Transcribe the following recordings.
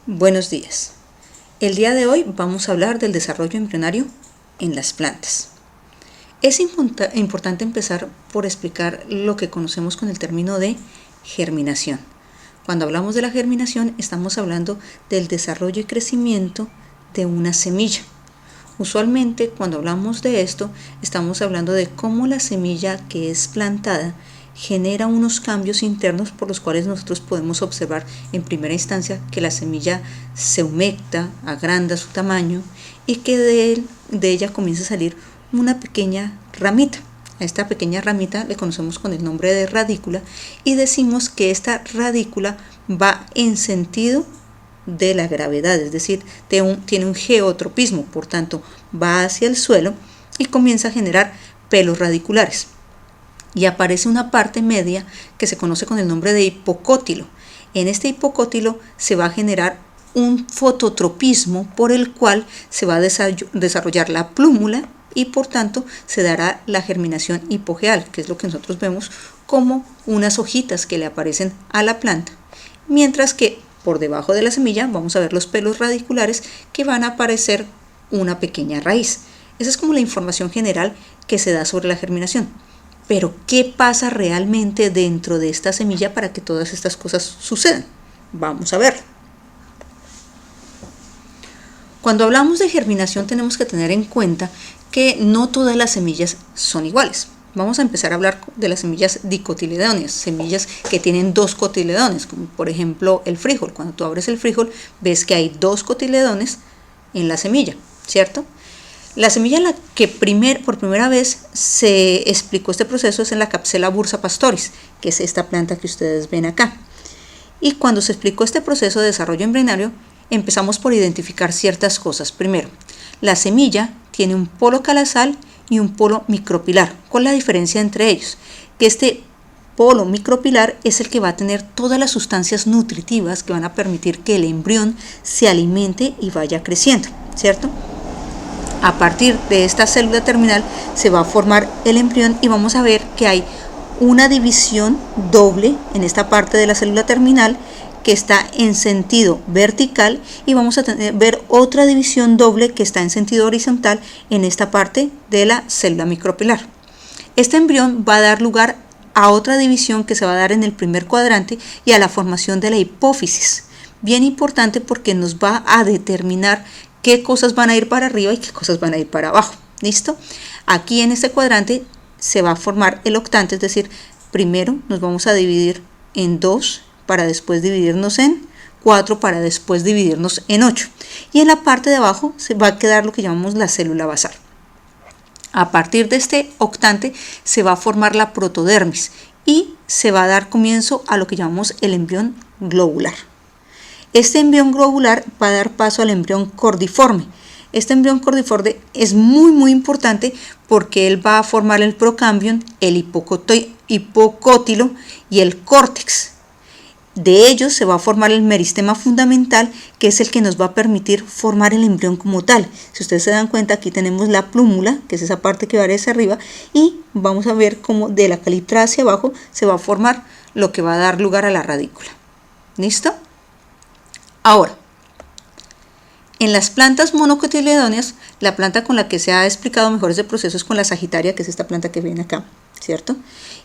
Buenos días. El día de hoy vamos a hablar del desarrollo embrionario en las plantas. Es importante empezar por explicar lo que conocemos con el término de germinación. Cuando hablamos de la germinación, estamos hablando del desarrollo y crecimiento de una semilla. Usualmente, cuando hablamos de esto, estamos hablando de cómo la semilla que es plantada genera unos cambios internos por los cuales nosotros podemos observar en primera instancia que la semilla se humecta, agranda su tamaño y que de ella comienza a salir una pequeña ramita. A esta pequeña ramita le conocemos con el nombre de radícula y decimos que esta radícula va en sentido de la gravedad, es decir, tiene un geotropismo, por tanto va hacia el suelo y comienza a generar pelos radiculares. Y aparece una parte media que se conoce con el nombre de hipocótilo. En este hipocótilo se va a generar un fototropismo por el cual se va a desarrollar la plúmula y por tanto se dará la germinación hipogeal, que es lo que nosotros vemos como unas hojitas que le aparecen a la planta, mientras que por debajo de la semilla vamos a ver los pelos radiculares que van a aparecer una pequeña raíz. Esa es como la información general que se da sobre la germinación. Pero, ¿qué pasa realmente dentro de esta semilla para que todas estas cosas sucedan? Vamos a ver. Cuando hablamos de germinación tenemos que tener en cuenta que no todas las semillas son iguales. Vamos a empezar a hablar de las semillas dicotiledóneas, semillas que tienen dos cotiledones, como por ejemplo el frijol. Cuando tú abres el frijol ves que hay dos cotiledones en la semilla, ¿cierto? La semilla en la que por primera vez se explicó este proceso es en la Capsela bursa pastoris, que es esta planta que ustedes ven acá. Y cuando se explicó este proceso de desarrollo embrionario, empezamos por identificar ciertas cosas. Primero, la semilla tiene un polo calasal y un polo micropilar. ¿Cuál es la diferencia entre ellos? Que este polo micropilar es el que va a tener todas las sustancias nutritivas que van a permitir que el embrión se alimente y vaya creciendo, ¿cierto? A partir de esta célula terminal se va a formar el embrión y vamos a ver que hay una división doble en esta parte de la célula terminal que está en sentido vertical y vamos a ver otra división doble que está en sentido horizontal en esta parte de la célula micropilar. Este embrión va a dar lugar a otra división que se va a dar en el primer cuadrante y a la formación de la hipófisis. Bien importante porque nos va a determinar qué cosas van a ir para arriba y qué cosas van a ir para abajo. ¿Listo? Aquí en este cuadrante se va a formar el octante, es decir, primero nos vamos a dividir en 2 para después dividirnos en 4 para después dividirnos en 8. Y en la parte de abajo se va a quedar lo que llamamos la célula basal. A partir de este octante se va a formar la protodermis y se va a dar comienzo a lo que llamamos el embrión globular. Este embrión globular va a dar paso al embrión cordiforme. Este embrión cordiforme es muy importante porque él va a formar el procambium, el hipocótilo y el córtex. De ellos se va a formar el meristema fundamental, que es el que nos va a permitir formar el embrión como tal. Si ustedes se dan cuenta, aquí tenemos la plúmula, que es esa parte que va hacia arriba, y vamos a ver cómo de la caliptra hacia abajo se va a formar lo que va a dar lugar a la radícula. ¿Listo? Ahora, en las plantas monocotiledóneas, la planta con la que se ha explicado mejor ese proceso es con la Sagitaria, que es esta planta que ven acá, ¿cierto?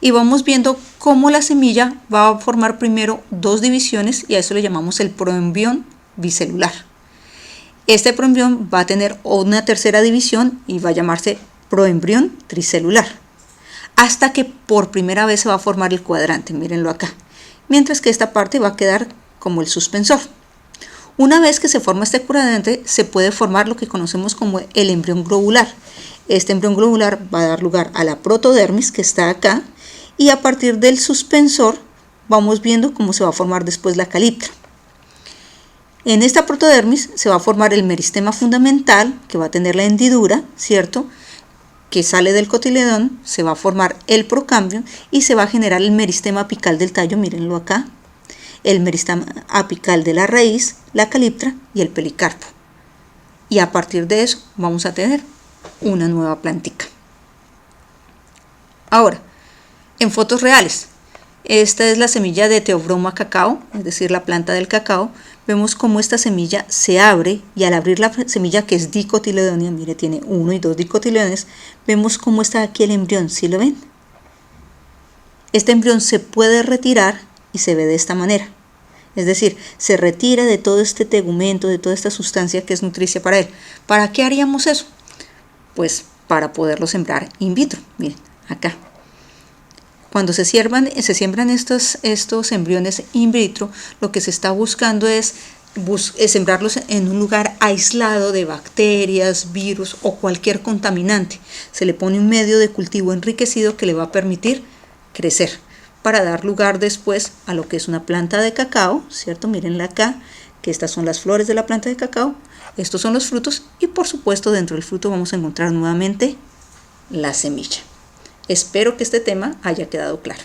Y vamos viendo cómo la semilla va a formar primero dos divisiones y a eso le llamamos el proembrión bicelular. Este proembrión va a tener una tercera división y va a llamarse proembrión tricelular, hasta que por primera vez se va a formar el cuadrante, mírenlo acá, mientras que esta parte va a quedar como el suspensor. Una vez que se forma este cuadrante, se puede formar lo que conocemos como el embrión globular. Este embrión globular va a dar lugar a la protodermis, que está acá, y a partir del suspensor vamos viendo cómo se va a formar después la caliptra. En esta protodermis se va a formar el meristema fundamental, que va a tener la hendidura, ¿cierto?, que sale del cotiledón, se va a formar el procambium y se va a generar el meristema apical del tallo, mírenlo acá, el meristema apical de la raíz, la caliptra y el pericarpo. Y a partir de eso vamos a tener una nueva plantica. Ahora, en fotos reales, Esta es la semilla de Theobroma cacao, es decir, la planta del cacao. Vemos cómo esta semilla se abre y al abrir la semilla, que es dicotiledónea, mire, tiene 1 y 2 dicotiledones, vemos cómo está aquí el embrión, ¿sí lo ven? Este embrión se puede retirar y se ve de esta manera. Es decir, se retira de todo este tegumento, de toda esta sustancia que es nutricia para él. ¿Para qué haríamos eso? Pues para poderlo sembrar in vitro. Miren, acá. Cuando se siembran estos embriones in vitro, lo que se está buscando es sembrarlos en un lugar aislado de bacterias, virus o cualquier contaminante. Se le pone un medio de cultivo enriquecido que le va a permitir crecer para dar lugar después a lo que es una planta de cacao, ¿cierto? Mírenla acá, que estas son las flores de la planta de cacao, estos son los frutos y por supuesto dentro del fruto vamos a encontrar nuevamente la semilla. Espero que este tema haya quedado claro.